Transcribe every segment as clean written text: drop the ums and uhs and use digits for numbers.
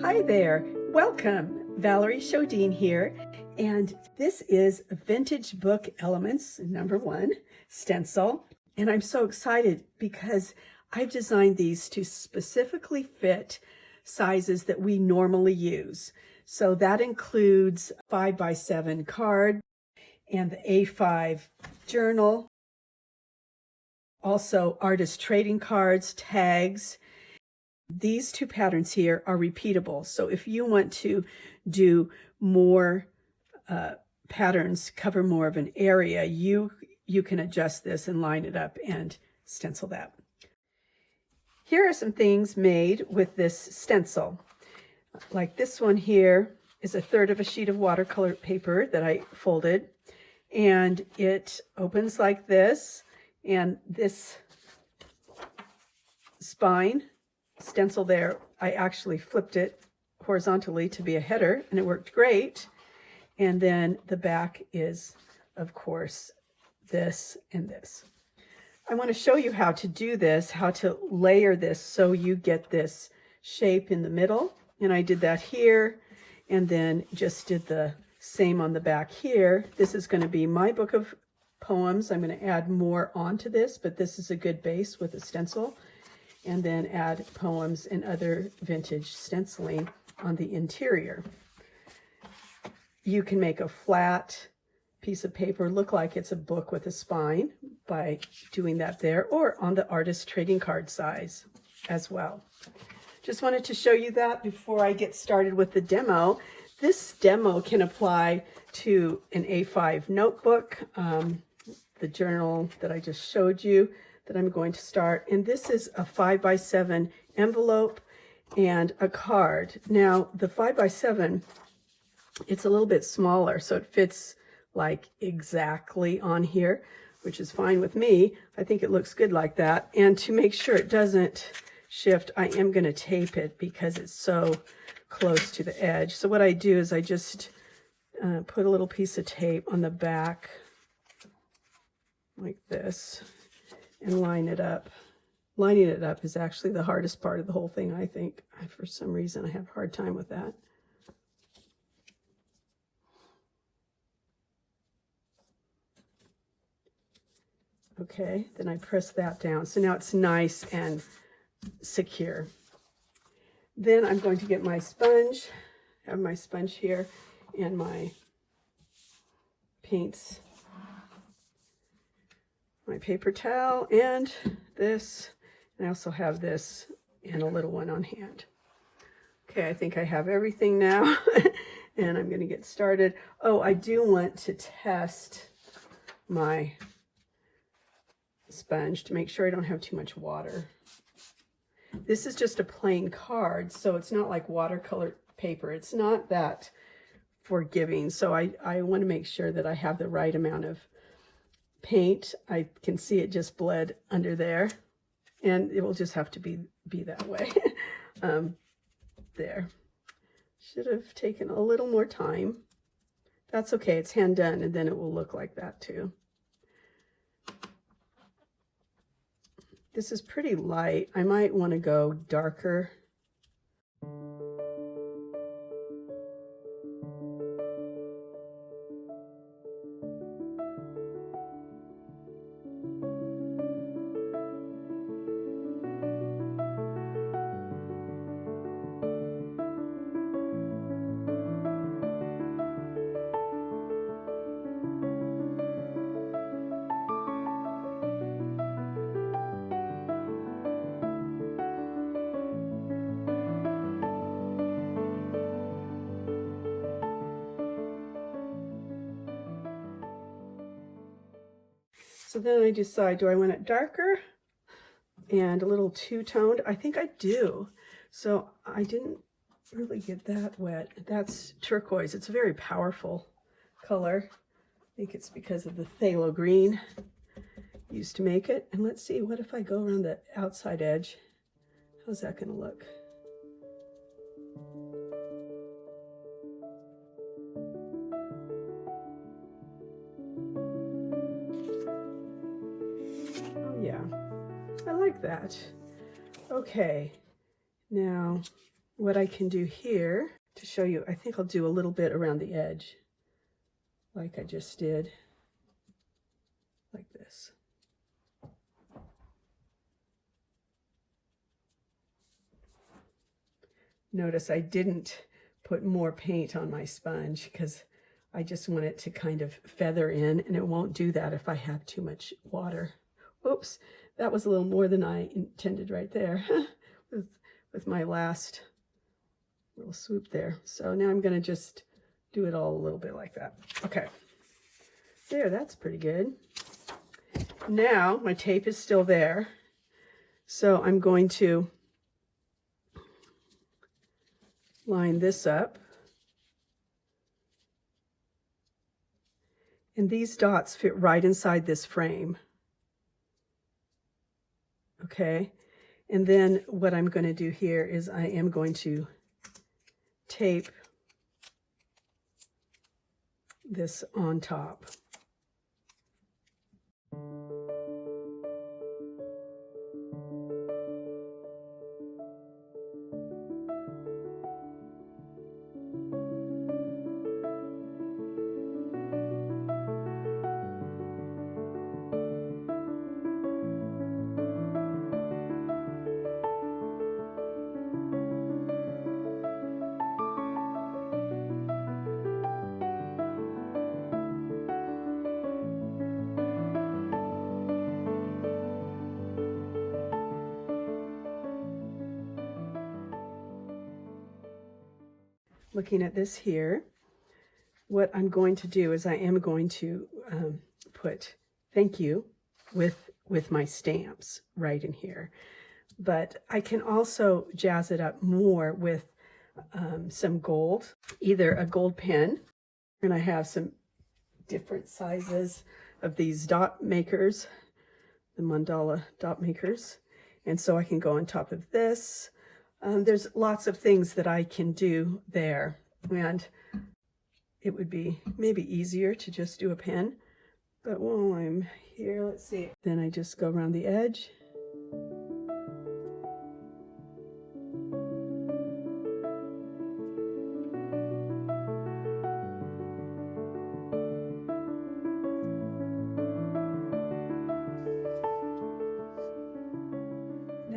Hi there, welcome. Valerie Shodine here, and this is Vintage Book Elements #1 stencil, and I'm so excited because I've designed these to specifically fit sizes that we normally use. So that includes 5x7 card and the A5 journal, also artist trading cards, tags. These two patterns here are repeatable. So if you want to do more patterns, cover more of an area, you can adjust this and line it up and stencil that. Here are some things made with this stencil. Like this one here is 1/3 of a sheet of watercolor paper that I folded, and it opens like this, and this spine stencil there, I actually flipped it horizontally to be a header, and it worked great. And then the back is, of course, this and this. I want to show you how to do this, how to layer this so you get this shape in the middle. And I did that here, and then just did the same on the back here. This is going to be my book of poems. I'm going to add more onto this, but this is a good base with a stencil. And then add poems and other vintage stenciling on the interior. You can make a flat piece of paper look like it's a book with a spine by doing that there, or on the artist trading card size as well. Just wanted to show you that before I get started with the demo. This demo can apply to an A5 notebook, the journal that I just showed you, that I'm going to start. And this is a 5x7 envelope and a card. Now the 5x7, it's a little bit smaller, so it fits like exactly on here, which is fine with me. I think it looks good like that. And to make sure it doesn't shift, I am going to tape it because it's so close to the edge. So what I do is I just put a little piece of tape on the back like this and line it up. Lining it up is actually the hardest part of the whole thing, I think. For some reason, I have a hard time with that. Okay, then I press that down. So now it's nice and secure. Then I'm going to get my sponge. I have my sponge here and my paints, my paper towel, and this. And I also have this and a little one on hand. Okay, I think I have everything now. And I'm going to get started. Oh, I do want to test my sponge to make sure I don't have too much water. This is just a plain card, so it's not like watercolor paper. It's not that forgiving. So I want to make sure that I have the right amount of paint. I can see it just bled under there, and it will just have to be that way. There. Should have taken a little more time. That's okay, it's hand done, and then it will look like that too. This is pretty light. I might want to go darker. So then I decide, do I want it darker and a little two-toned? I think I do. So I didn't really get that wet. That's turquoise. It's a very powerful color. I think it's because of the phthalo green used to make it. And let's see, what if I go around the outside edge? How's that going to look? Yeah, I like that. Okay, now what I can do here to show you, I think I'll do a little bit around the edge, like I just did, like this. Notice I didn't put more paint on my sponge because I just want it to kind of feather in, and it won't do that if I have too much water. Oops, that was a little more than I intended right there with my last little swoop there. So now I'm going to just do it all a little bit like that. Okay, there, that's pretty good. Now my tape is still there, so I'm going to line this up. And these dots fit right inside this frame. Okay, and then what I'm going to do here is I am going to tape this on top. Looking at this here, what I'm going to do is I am going to put thank you with my stamps right in here. But I can also jazz it up more with some gold, either a gold pen, and I have some different sizes of these dot makers, the mandala dot makers, and so I can go on top of this. There's lots of things that I can do there, and it would be maybe easier to just do a pen, but while I'm here, let's see. Then I just go around the edge.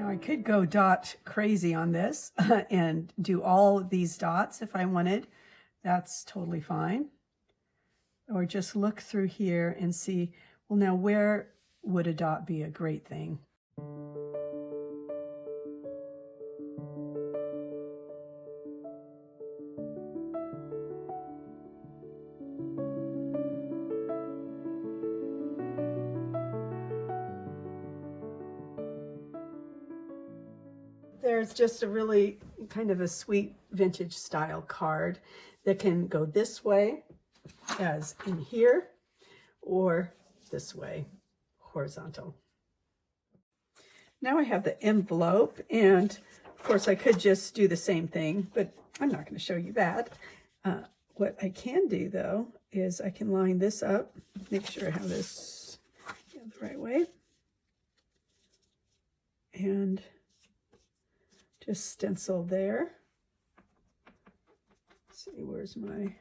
I could go dot crazy on this and do all of these dots if I wanted. That's totally fine. Or just look through here and see, well, now where would a dot be a great thing? There's just a really kind of a sweet vintage style card that can go this way as in here, or this way, horizontal. Now I have the envelope, and of course I could just do the same thing, but I'm not going to show you that. What I can do though is I can line this up, make sure I have this the right way, and just stencil there. Let's see, where's my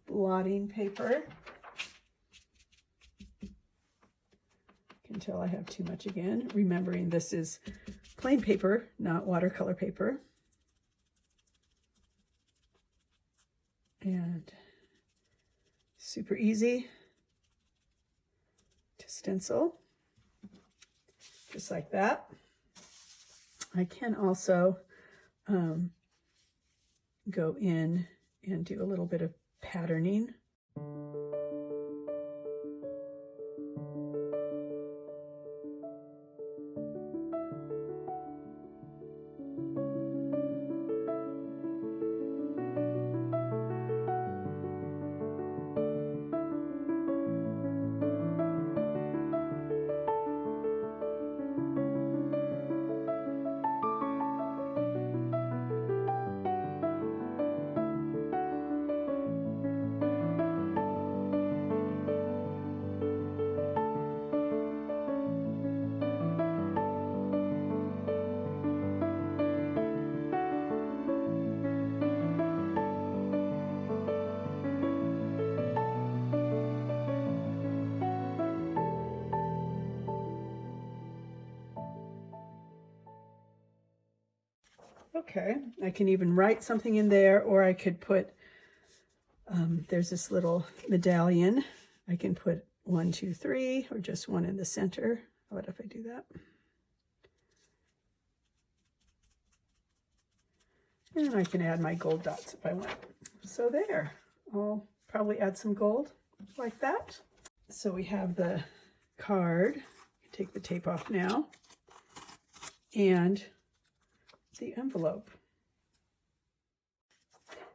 blotting paper? You can tell I have too much again, remembering this is plain paper, not watercolor paper. And super easy to stencil, just like that. I can also go in and do a little bit of patterning. Okay, I can even write something in there, or I could put, there's this little medallion. I can put 1, 2, 3, or just one in the center. What if I do that? And I can add my gold dots if I want. So there, I'll probably add some gold like that. So we have the card. Take the tape off now. And the envelope.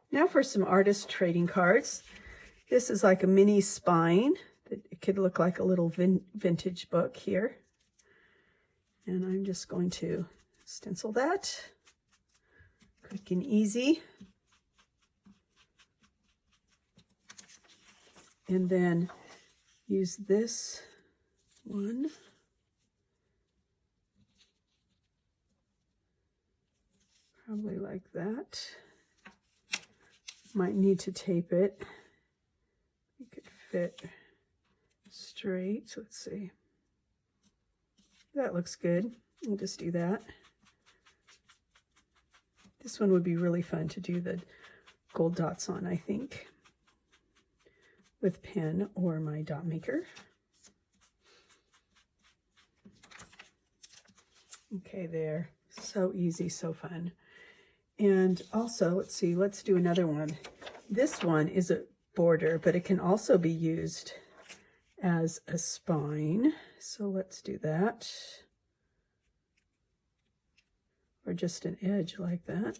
Now for some artist trading cards. This is like a mini spine. It could look like a little vintage book here. And I'm just going to stencil that. Quick and easy. And then use this one. Probably like that. Might need to tape it. You could fit straight. So let's see. That looks good. We'll just do that. This one would be really fun to do the gold dots on, I think, with pen or my dot maker. Okay, there. So easy, so fun. And also, let's see, let's do another one. This one is a border, but it can also be used as a spine. So let's do that. Or just an edge like that.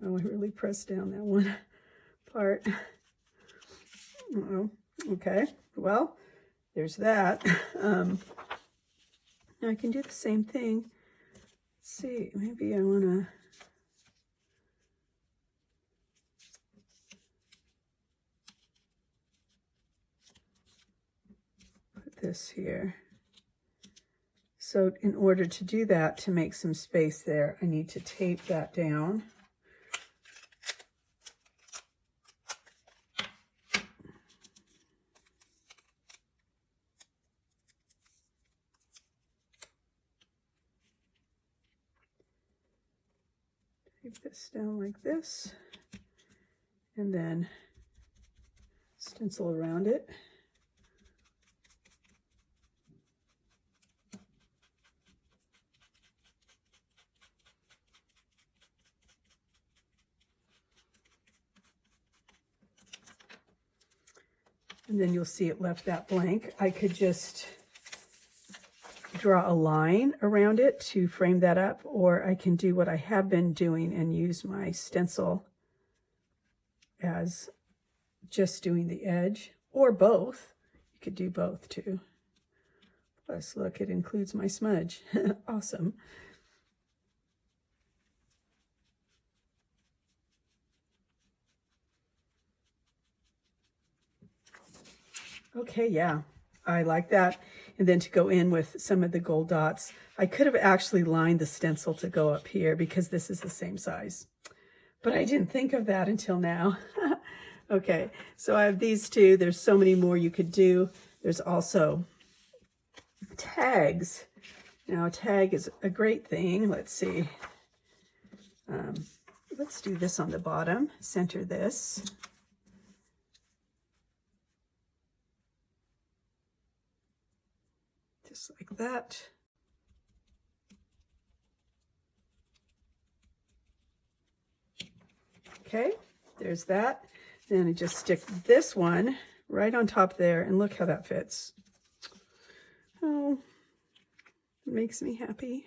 Oh, I really pressed down that one part. Uh-oh. Okay, well, there's that. Now I can do the same thing. Let's see, maybe I want to put this here. So in order to do that, to make some space there, I need to tape that down. Tape this down like this, and then stencil around it. And then you'll see it left that blank. I could just draw a line around it to frame that up, or I can do what I have been doing and use my stencil as just doing the edge, or both. You could do both too. Plus, look, it includes my smudge. Awesome. Okay, yeah, I like that. And then to go in with some of the gold dots, I could have actually lined the stencil to go up here because this is the same size. But I didn't think of that until now. Okay, so I have these two. There's so many more you could do. There's also tags. Now, a tag is a great thing. Let's see. Let's do this on the bottom. Center this. Just like that. Okay, there's that. Then I just stick this one right on top there, and look how that fits. Oh, it makes me happy.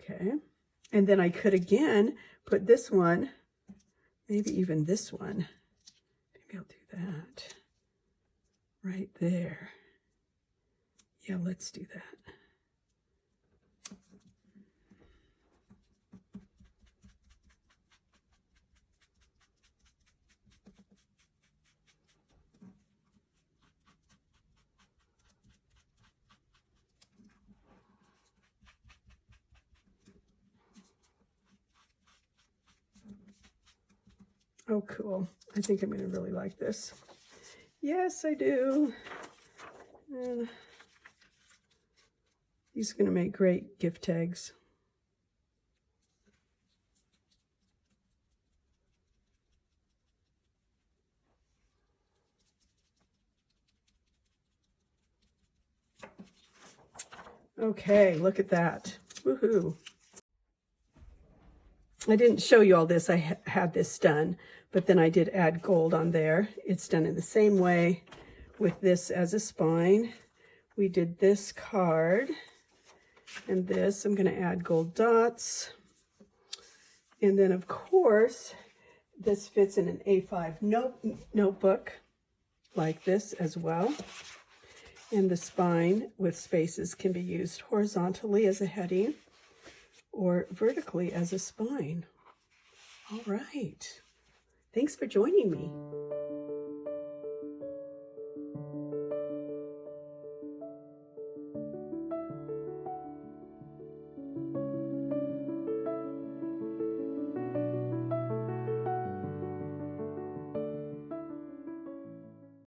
Okay, and then I could again put this one, maybe even this one. Maybe I'll do that right there. Yeah, let's do that. Oh, cool. I think I'm going to really like this. Yes, I do. And these are going to make great gift tags. Okay, look at that. Woohoo. I didn't show you all this. I had this done, but then I did add gold on there. It's done in the same way with this as a spine. We did this card and this. I'm going to add gold dots. And then, of course, this fits in an A5 notebook like this as well. And the spine with spaces can be used horizontally as a heading or vertically as a spine. All right. Thanks for joining me.